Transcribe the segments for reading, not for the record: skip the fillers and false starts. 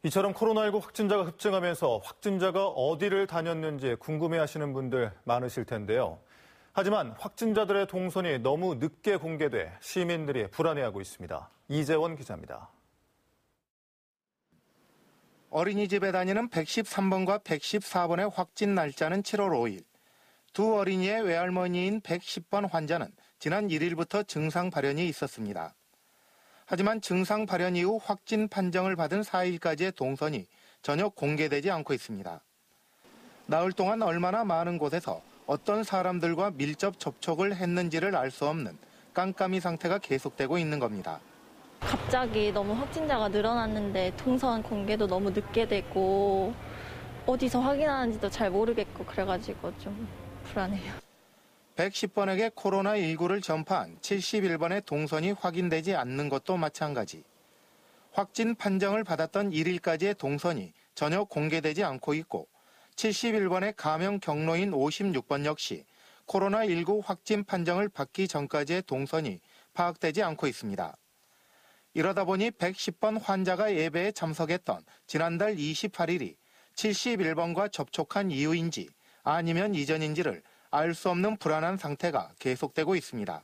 이처럼 코로나19 확진자가 급증하면서 확진자가 어디를 다녔는지 궁금해하시는 분들 많으실 텐데요. 하지만 확진자들의 동선이 너무 늦게 공개돼 시민들이 불안해하고 있습니다. 이재원 기자입니다. 어린이집에 다니는 113번과 114번의 확진 날짜는 7월 5일. 두 어린이의 외할머니인 110번 환자는 지난 1일부터 증상 발현이 있었습니다. 하지만 증상 발현 이후 확진 판정을 받은 4일까지의 동선이 전혀 공개되지 않고 있습니다. 나흘 동안 얼마나 많은 곳에서 어떤 사람들과 밀접 접촉을 했는지를 알 수 없는 깜깜이 상태가 계속되고 있는 겁니다. 갑자기 너무 확진자가 늘어났는데 동선 공개도 너무 늦게 되고 어디서 확인하는지도 잘 모르겠고 그래가지고 좀 불안해요. 110번에게 코로나19를 전파한 71번의 동선이 확인되지 않는 것도 마찬가지. 확진 판정을 받았던 1일까지의 동선이 전혀 공개되지 않고 있고 71번의 감염 경로인 56번 역시 코로나19 확진 판정을 받기 전까지의 동선이 파악되지 않고 있습니다. 이러다 보니 110번 환자가 예배에 참석했던 지난달 28일이 71번과 접촉한 이후인지 아니면 이전인지를 알 수 없는 불안한 상태가 계속되고 있습니다.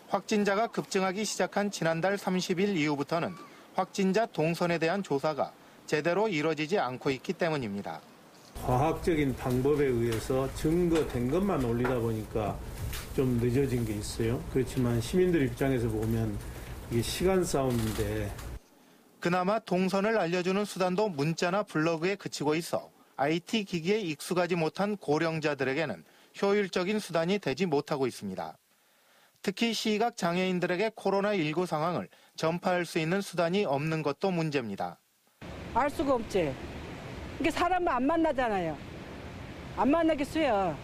확진자가 급증하기 시작한 지난달 30일 이후부터는 확진자 동선에 대한 조사가 제대로 이뤄지지 않고 있기 때문입니다. 과학적인 방법에 의해서 증거된 것만 올리다 보니까 좀 늦어진 게 있어요. 그렇지만 시민들 입장에서 보면 이게 시간 싸움인데. 그나마 동선을 알려주는 수단도 문자나 블로그에 그치고 있어 IT 기기에 익숙하지 못한 고령자들에게는 효율적인 수단이 되지 못하고 있습니다. 특히 시각 장애인들에게 코로나19 상황을 전파할 수 있는 수단이 없는 것도 문제입니다. 알 수가 없지. 이게 사람을 안 만나잖아요. 안 만나겠어요.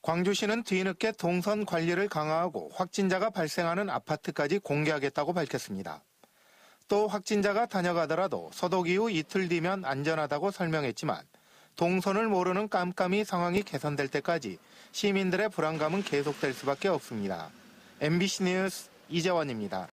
광주시는 뒤늦게 동선 관리를 강화하고 확진자가 발생하는 아파트까지 공개하겠다고 밝혔습니다. 또 확진자가 다녀가더라도 소독 이후 이틀 뒤면 안전하다고 설명했지만 동선을 모르는 깜깜이 상황이 개선될 때까지 시민들의 불안감은 계속될 수밖에 없습니다. MBC 뉴스 이재원입니다.